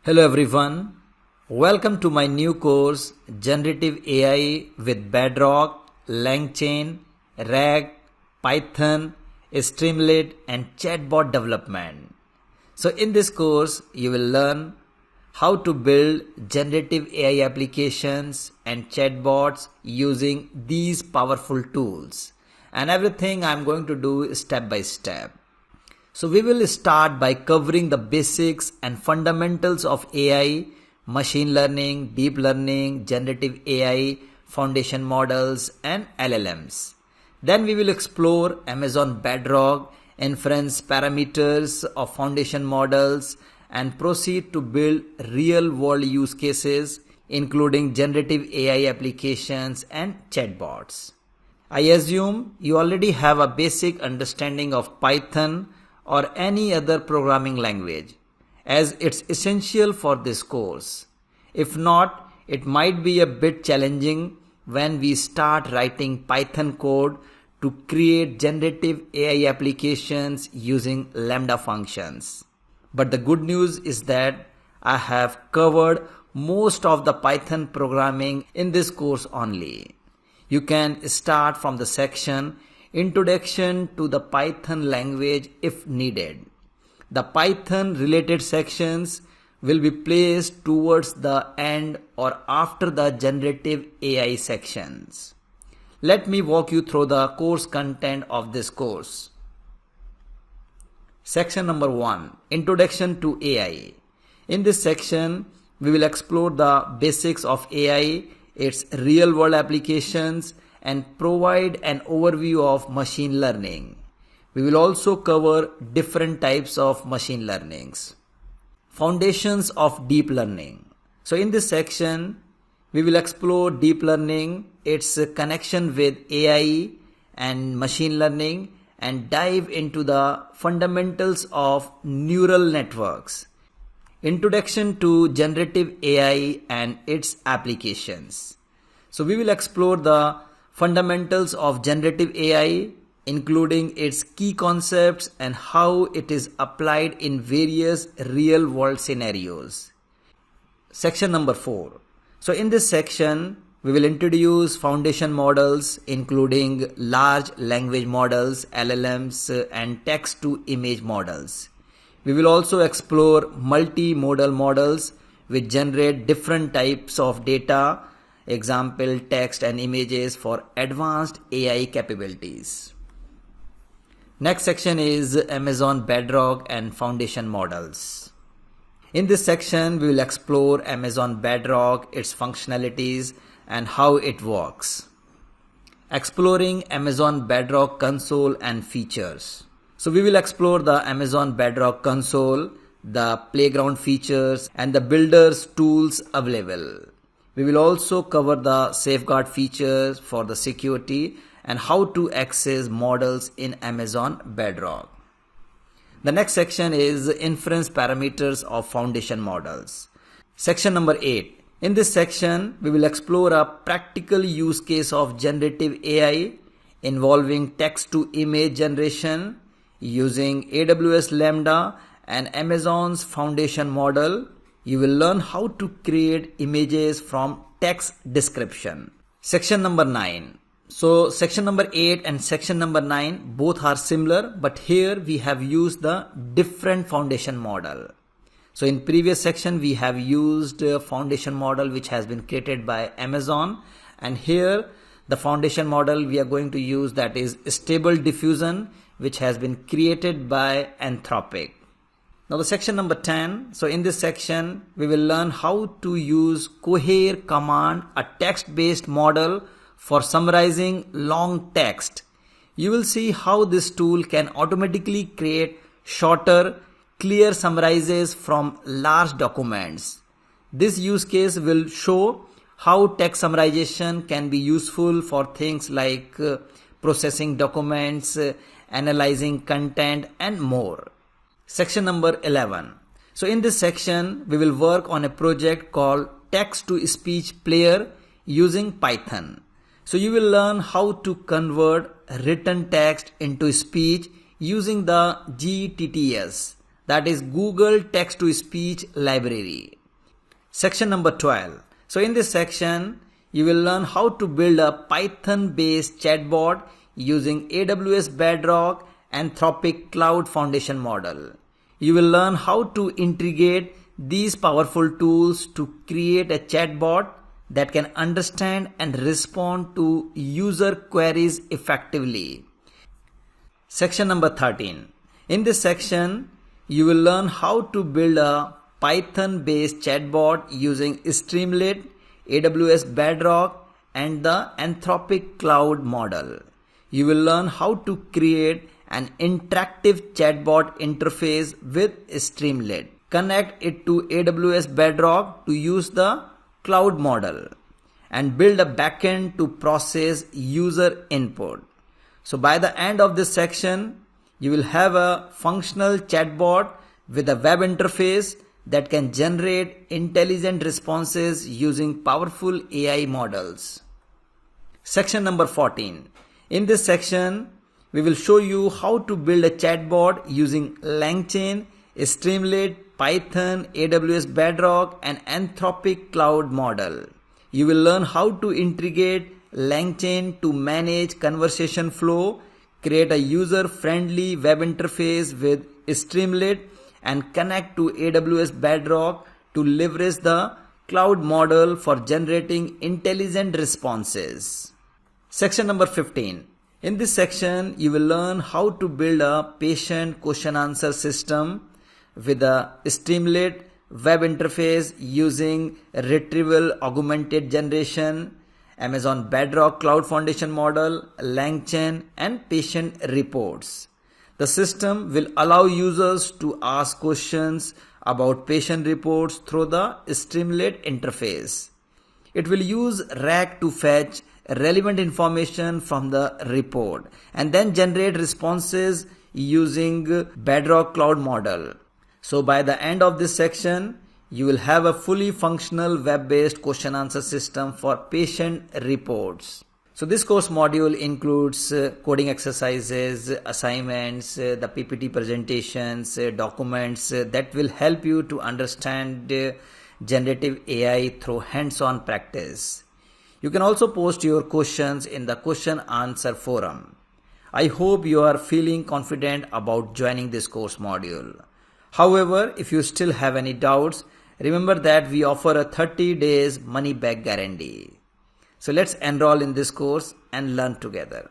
Hello everyone, welcome to my new course Generative AI with Bedrock, Langchain, RAG, Python, Streamlit and Chatbot development. So in this course you will learn how to build generative AI applications and chatbots using these powerful tools, and everything I am going to do step by step. So we will start by covering the basics and fundamentals of AI, machine learning, deep learning, generative AI, foundation models and LLMs. Then we will explore Amazon Bedrock, inference parameters of foundation models and proceed to build real world use cases including generative AI applications and chatbots. I assume you already have a basic understanding of Python or any other programming language, as it's essential for this course. If not, it might be a bit challenging when we start writing Python code to create generative AI applications using Lambda functions. But the good news is that I have covered most of the Python programming in this course only. You can start from the section Introduction to the Python language if needed. The Python related sections will be placed towards the end or after the generative AI sections. Let me walk you through the course content of this course. Section number 1, Introduction to AI. In this section, we will explore the basics of AI, its real world applications, and provide an overview of machine learning. We will also cover different types of machine learnings. Foundations of deep learning. So in this section, we will explore deep learning, its connection with AI and machine learning, and dive into the fundamentals of neural networks. Introduction to generative AI and its applications. So we will explore the fundamentals of generative AI, including its key concepts and how it is applied in various real world scenarios. Section number 4. So in this section, we will introduce foundation models including large language models, LLMs and text to image models. We will also explore multimodal models which generate different types of data, example text and images for advanced AI capabilities. Next section is Amazon Bedrock and foundation models. In this section, we will explore Amazon Bedrock, its functionalities and how it works. Exploring Amazon Bedrock console and features. So we will explore the Amazon Bedrock console, the playground features and the builders tools available. We will also cover the safeguard features for the security and how to access models in Amazon Bedrock. The next section is inference parameters of foundation models. Section number 8. In this section, we will explore a practical use case of generative AI involving text to image generation using AWS Lambda and Amazon's foundation model. You will learn how to create images from text description. Section number 9. So section number 8 and section number 9 both are similar, but here we have used the different foundation model. So in previous section we have used a foundation model which has been created by Amazon, and here the foundation model we are going to use, that is Stable Diffusion, which has been created by Anthropic. Now the section number 10. So in this section, we will learn how to use Cohere command, a text-based model for summarizing long text. You will see how this tool can automatically create shorter, clear summarizes from large documents. This use case will show how text summarization can be useful for things like processing documents, analyzing content and more. Section number 11. So in this section, we will work on a project called Text to Speech Player using Python. So you will learn how to convert written text into speech using the GTTS, that is Google Text to Speech Library. Section number 12. So in this section, you will learn how to build a Python-based chatbot using AWS Bedrock Anthropic Cloud Foundation model. You will learn how to integrate these powerful tools to create a chatbot that can understand and respond to user queries effectively. Section number 13. In this section, you will learn how to build a Python-based chatbot using Streamlit, AWS Bedrock, and the Anthropic Cloud model. You will learn how to create an interactive chatbot interface with Streamlit. Connect it to AWS Bedrock to use the cloud model and build a backend to process user input. So by the end of this section, you will have a functional chatbot with a web interface that can generate intelligent responses using powerful AI models. Section number 14. In this section, we will show you how to build a chatbot using Langchain, Streamlit, Python, AWS Bedrock, and Anthropic Cloud model. You will learn how to integrate Langchain to manage conversation flow, create a user-friendly web interface with Streamlit, and connect to AWS Bedrock to leverage the cloud model for generating intelligent responses. Section number 15. In this section, you will learn how to build a patient question answer system with a Streamlit web interface using retrieval augmented generation, Amazon Bedrock Cloud Foundation model, Langchain, and patient reports. The system will allow users to ask questions about patient reports through the Streamlit interface. It will use RAG to fetch relevant information from the report and then generate responses using Bedrock Cloud model. So by the end of this section, you will have a fully functional web-based question answer system for patient reports. So this course module includes coding exercises, assignments, the PPT presentations, documents that will help you to understand generative AI through hands-on practice. You can also post your questions in the question answer forum. I hope you are feeling confident about joining this course module. However, if you still have any doubts, remember that we offer a 30 days money back guarantee. So let's enroll in this course and learn together.